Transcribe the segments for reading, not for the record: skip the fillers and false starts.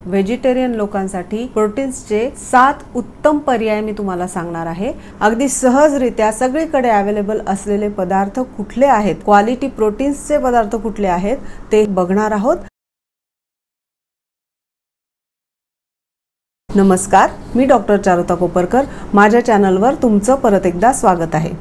Vegetarian लोकांसाठी प्रोटीन्सचे 7 उत्तम पर्याय मी तुम्हाला सांगणार आहे। अगदी सहजरित्या सगळीकडे अवेलेबल असलेले पदार्थ कुठले आहेत, क्वालिटी प्रोटीन्सचे पदार्थ कुठले आहेत ते बघणार आहोत। नमस्कार, मी डॉक्टर चारुता कोपरकर। माझ्या चॅनलवर तुमचं परत एकदा स्वागत आहे।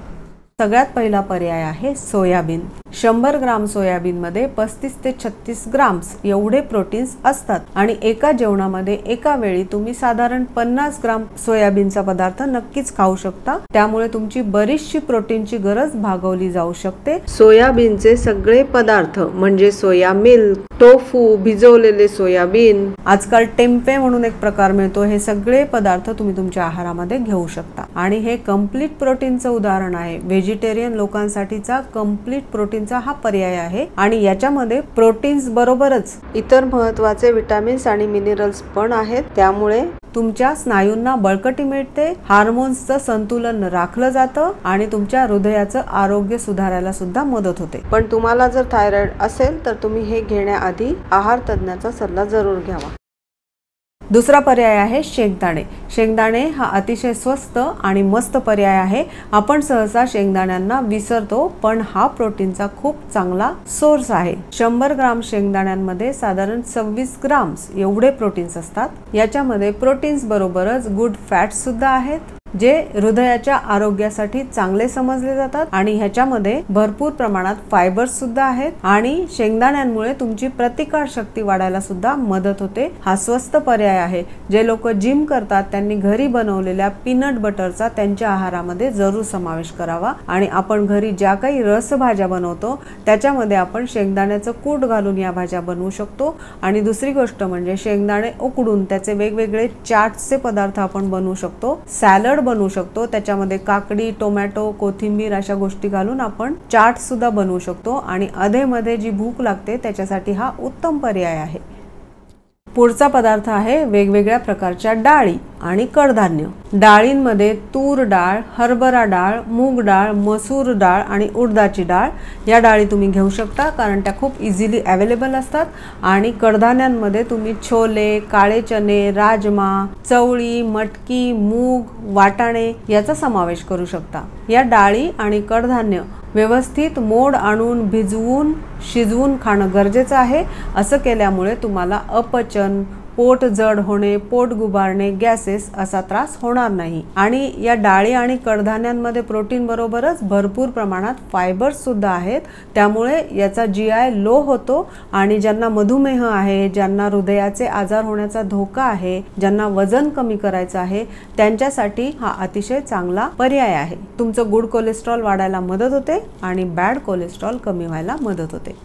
सगळ्यात पहिला पर्याय आहे सोयाबीन। 100 ग्राम सोयाबीन मध्ये 35 ते 36 ग्राम्स एवढे प्रोटीन्स असतात आणि एका जेवणामध्ये एका वेळी तुम्ही साधारण 50 ग्राम सोयाबीनचा पदार्थ नक्कीच खाऊ शकता। त्यामुळे तुमची बरीचशी प्रोटीनची गरज भागवली जाऊ शकते। सोयाबीनचे सगळे पदार्थ म्हणजे सोया मिल्क, टोफू, भिजवलेले सोयाबीन, आजकाल टेम्पे म्हणून एक प्रकार मिळतो, हे सगळे पदार्थ तुम्ही तुमच्या आहारामध्ये घेऊ शकता आणि हे कंप्लीट प्रोटीनचं उदाहरण आहे। व्हेजिटेरियन लोकांसाठीचा कंप्लीट प्रोटीनचा हा पर्याय आहे आणि याच्यामध्ये प्रोटीन्स बरोबरच इतर महत्त्वाचे विटामिन्स आणि मिनरल्स पण आहेत। त्यामुळे तुमच्या स्नायूंना बळकटी मिळते, हार्मोन्सचं संतुलन राखलं जातं आणि तुमच्या हृदयाचं आरोग्य सुधारायला सुद्धा मदत होते। पण तुम्हाला जर थायरॉइड असेल तर तुम्ही हे घेण्याआधी आहार तज्ञाचा सल्ला जरूर घ्यावा। दुसरा पर्याय आहे शेंगदाणे। शेंगदाणे हा अतिशय स्वस्त आणि मस्त पर्याय आहे। आपण सहसा शेंगदाण्यांना विसरतो, पण हा प्रोटीनचा खूप चांगला सोर्स आहे। 100 ग्राम शेंगदाण्यांमध्ये साधारण 26 ग्राम्स एवढे प्रोटीन्स असतात। याच्यामध्ये प्रोटीन्स बरोबरच गुड फॅट्स सुद्धा आहेत जे हृदयाच्या आरोग्यासाठी चांगले समजले जातात आणि ह्याच्यामध्ये भरपूर प्रमाणात फायबर्स सुद्धा आहेत आणि शेंगदाण्यांमुळे तुमची प्रतिकार शक्ती वाढायला सुद्धा मदत होते। हा स्वस्त पर्याय आहे। जे लोक जिम करतात त्यांनी घरी बनवलेल्या पीनट बटरचा त्यांच्या आहारामध्ये जरूर समावेश करावा आणि आपण घरी ज्या काही रसभाज्या बनवतो त्याच्यामध्ये आपण शेंगदाण्याचं कूट घालून या भाज्या बनवू शकतो। आणि दुसरी गोष्ट म्हणजे शेंगदाणे उकडून त्याचे वेगवेगळे चाट्सचे पदार्थ आपण बनवू शकतो, सॅलड बनवू शकतो, त्याच्यामध्ये काकडी, टोमॅटो, कोथिंबीर अशा गोष्टी घालून आपण चाट सुद्धा बनवू शकतो आणि अधेमध्ये जी भूक लागते त्याच्यासाठी हा उत्तम पर्याय आहे। पुढचा पदार्थ आहे वेगवेगळ्या प्रकारच्या डाळी आणि कडधान्य। डाळींमध्ये तूर डाळ, हरभरा डाळ, मूग डाळ, मसूर डाळ आणि उडदाची डाळ या डाळी तुम्ही घेऊ शकता कारण त्या खूप इझिली अवेलेबल असतात। आणि कडधान्यांमध्ये तुम्ही छोले, काळे चणे, राजमा, चवळी, मटकी, मूग, वाटाणे याचा समावेश करू शकता। या डाळी आणि कडधान्य व्यवस्थित मोड आणून भिजवून शिजवून खाणं गरजेचं आहे। असं केल्यामुळे तुम्हाला अपचन, पोट जड होणे, पोट गुबारणे, गॅसेस असा त्रास होणार नाही। आणि या डाळी आणि कडधान्यांमध्ये प्रोटीन बरोबरच भरपूर प्रमाणात फायबर्स सुद्धा आहेत। त्यामुळे याचा GI लो होतो आणि ज्यांना मधुमेह आहे, ज्यांना हृदयाचे आजार होण्याचा धोका आहे, ज्यांना वजन कमी करायचं आहे त्यांच्यासाठी हा अतिशय चांगला पर्याय आहे। तुमचं गुड कोलेस्ट्रॉल वाढायला मदत होते आणि बॅड कोलेस्ट्रॉल कमी व्हायला मदत होते।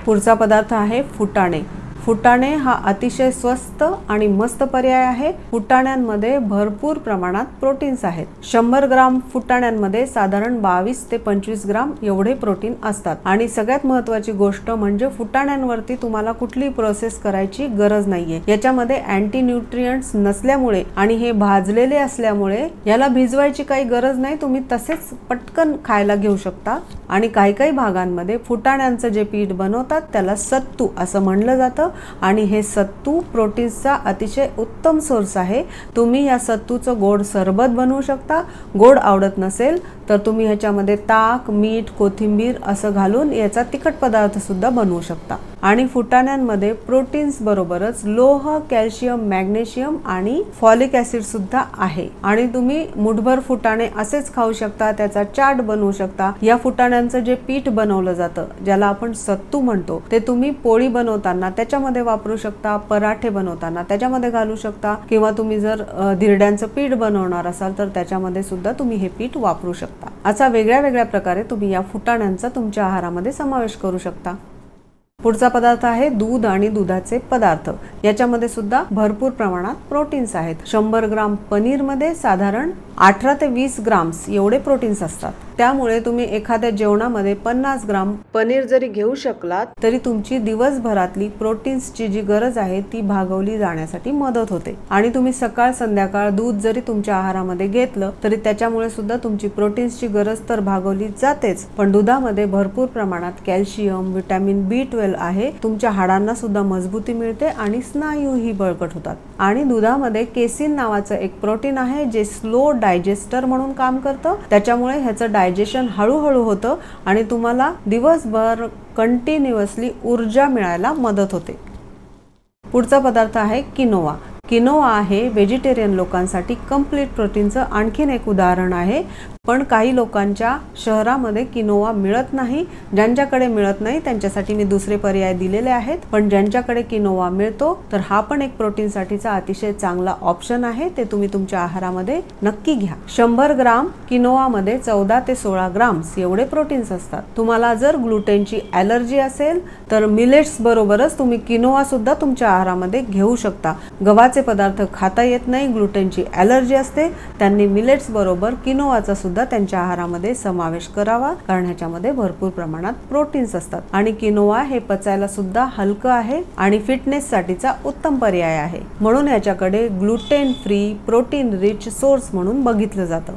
पुढचा पदार्थ आहे फुटाणे। फुटाणे हा अतिशय स्वस्त आणि मस्त पर्याय आहे। फुटाण्यांमध्ये भरपूर प्रमाणात प्रोटीन्स आहेत। 100 ग्राम फुटाण्यांमध्ये साधारण 22 ते 25 ग्राम एवढे प्रोटीन असतात आणि सगळ्यात महत्त्वाची गोष्ट म्हणजे फुटाण्यांवरती तुम्हाला कुठली प्रोसेस करायची गरज नाहीये। याच्यामध्ये अँटी न्यूट्रिएंट्स नसल्यामुळे आणि हे भाजलेले असल्यामुळे याला भिजवायची काही गरज नाही, तुम्ही तसेच पटकन खायला घेऊ शकता। आणि काही भागांमध्ये फुटाण्यांचं जे पीठ बनवतात त्याला सत्तू असं म्हणलं जातं आणि हे सत्तू प्रोटीन्सचा अतिशय उत्तम सोर्स आहे। तुम्ही या सत्तूचं गोड सरबत बनवू शकता। गोड आवडत नसेल तर तुम्ही ह्याच्यामध्ये ताक, मीठ, कोथिंबीर असं घालून याचा तिखट पदार्थ सुद्धा बनवू शकता। आणि फुटाण्यांमध्ये प्रोटीन्स बरोबरच लोह, कॅल्शियम, मॅग्नेशियम आणि फॉलिक ऍसिड सुद्धा आहे आणि तुम्ही मुठभर फुटाणे असेच खाऊ शकता, त्याचा चाट बनवू शकता। या फुटाण्यांचं जे पीठ बनवलं जातं ज्याला आपण सत्तू म्हणतो ते तुम्ही पोळी बनवताना त्याच्यामध्ये वापरू शकता, पराठे बनवताना त्याच्यामध्ये घालू शकता किंवा तुम्ही जर धिरड्यांचं पीठ बनवणार असाल तर त्याच्यामध्ये सुद्धा तुम्ही हे पीठ वापरू शकता। असा वेगळ्या प्रकारे तुम्ही या फुटाण्यांचा तुमच्या आहारामध्ये समावेश करू शकता। पुढचा पदार्थ आहे दूध आणि दुधाचे पदार्थ। याच्यामध्ये सुद्धा भरपूर प्रमाणात प्रोटीन्स आहेत। 100 ग्राम पनीर मध्ये साधारण 18 ते 20 ग्राम्स एवढे प्रोटीन्स असतात। त्यामुळे तुम्ही एखाद्या जेवणामध्ये 50 ग्राम पनीर जरी घेऊ शकलात तरी तुमची दिवसभरातली प्रोटीन्सची जी गरज आहे ती भागवली जाण्यासाठी मदत होते। आणि तुम्ही सकाळ संध्याकाळ दूध जरी तुमच्या आहारामध्ये घेतलं तरी त्याच्यामुळे सुद्धा तुमची प्रोटीन्सची गरज तर भागवली जातेच, पण दुधामध्ये भरपूर प्रमाणात कॅल्शियम, व्हिटॅमिन B12 आहे। तुमच्या हाडांना सुद्धा मजबूती मिळते आणि स्नायूही बळकट होतात। आणि दुधामध्ये केसिन नावाचं एक प्रोटीन आहे जे स्लो डायजेस्टर म्हणून काम करतं। त्याच्यामुळे ह्याचं डायजेशन हळूहळू होतं आणि तुम्हाला दिवसभर कंटिन्युअसली ऊर्जा मिळायला मदत होते। पुढचा पदार्थ आहे किनोआ। किनोआ आहे व्हेजिटेरियन लोकांसाठी कंप्लीट प्रोटीनचं आणखीन एक उदाहरण आहे, पण काही लोकांच्या शहरामध्ये किनोआ मिळत नाही। ज्यांच्याकडे मिळत नाही त्यांच्यासाठी मी दुसरे पर्याय दिलेले आहेत, पण ज्यांच्याकडे किनोआ मिळतो तर हा पण एक प्रोटीनसाठीचा अतिशय चांगला ऑप्शन आहे। ते तुम्ही तुमच्या आहारामध्ये नक्की घ्या। 100 ग्राम किनोआमध्ये 14 ते 16 ग्राम्स एवढे प्रोटीन्स असतात। तुम्हाला जर ग्लुटेनची ॲलर्जी असेल तर मिलेट्स बरोबरच तुम्ही किनोआ सुद्धा तुमच्या आहारामध्ये घेऊ शकता। गव्हाचे पदार्थ खाता येत नाही, ग्लुटेनची ॲलर्जी असते, त्यांनी मिलेट्स बरोबर किनोआचा सुद्धा त्यांच्या आहारामध्ये समावेश करावा, कारण ह्याच्यामध्ये भरपूर प्रमाणात प्रोटीन्स असतात। आणि किनोआ हे पचायला सुद्धा हलकं आहे आणि फिटनेस साठीचा उत्तम पर्याय आहे, म्हणून याच्याकडे gluten free protein rich source म्हणून बघितलं जातं।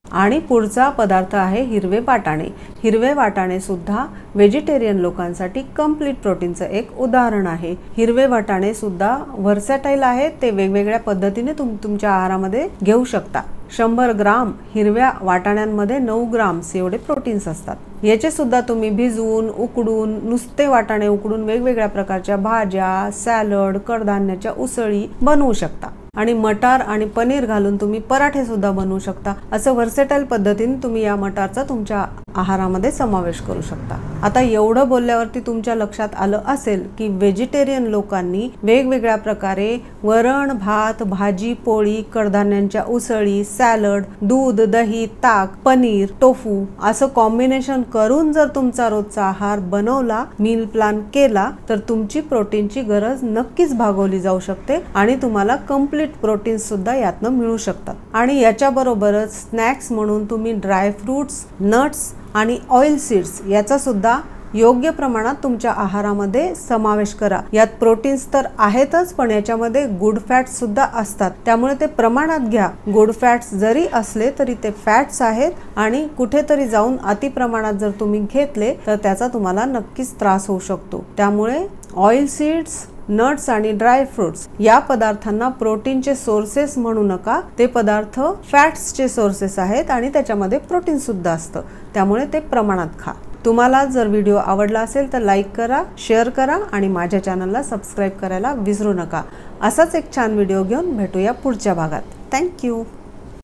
आणि पुढचा पदार्थ आहे हिरवे वाटाणे। हिरवे वाटाणे सुद्धा व्हेजिटेरियन लोकांसाठी कंप्लीट प्रोटीनचं एक उदाहरण आहे। हिरवे वाटाणे सुद्धा व्हर्सॅटाईल आहेत, ते वेगवेगळ्या पद्धतीने तुमच्या आहारामध्ये घेऊ शकता। 100 ग्राम हिरव्या वाटाण्यांमध्ये 9 ग्राम्स एवढे प्रोटीन्स असतात। याचे सुद्धा तुम्ही भिजवून, उकडून, नुसते वाटाणे उकडून वेगवेगळ्या प्रकारच्या भाज्या, सॅलड, कडधान्याच्या उसळी बनवू शकता। आणि मटार आणि पनीर घालून तुम्ही पराठे सुद्धा बनवू शकता। असं व्हर्सेटाईल पद्धतीने तुम्ही या मटारचा तुमच्या आहारामध्ये समावेश करू शकता। आता एवढं बोलल्यावरती तुमच्या लक्षात आलं असेल की व्हेजिटेरियन लोकांनी वेगवेगळ्या प्रकारे वरण, भात, भाजी, पोळी, कडधान्यांच्या उसळी, सॅलड, दूध, दही, ताक, पनीर, टोफू असं कॉम्बिनेशन करून जर तुमचा रोजचा आहार बनवला, मील प्लॅन केला तर तुमची प्रोटीनची गरज नक्कीच भागवली जाऊ शकते आणि तुम्हाला कंप्लीट प्रोटीन सुद्धा यातनं मिळू शकतात। आणि याच्याबरोबरच स्नॅक्स म्हणून तुम्ही ड्राय फ्रूट्स, नट्स आणि ऑइल सीड्स याचा सुद्धा योग्य प्रमाणात तुमच्या आहारामध्ये समावेश करा। यात प्रोटीन्स तर आहेतच, पण याच्यामध्ये गुड फॅट्स सुद्धा असतात, त्यामुळे ते प्रमाणात घ्या। गुड फॅट्स जरी असले तरी ते फॅट्स आहेत आणि कुठेतरी जाऊन अति प्रमाणात जर तुम्ही घेतले तर त्याचा तुम्हाला नक्कीच त्रास होऊ शकतो। त्यामुळे ऑइल सीड्स, नट्स आणि ड्राय फ्रुट्स या पदार्थांना प्रोटीनचे सोर्सेस म्हणू नका, ते पदार्थ फॅट्सचे सोर्सेस आहेत आणि त्याच्यामध्ये प्रोटीन सुद्धा असतं, त्यामुळे ते प्रमाणात खा। तुम्हाला जर व्हिडिओ आवडला असेल तर लाईक करा, शेअर करा आणि माझ्या चॅनलला सबस्क्राईब करायला विसरू नका। असाच एक छान व्हिडिओ घेऊन भेटूया पुढच्या भागात। थँक्यू।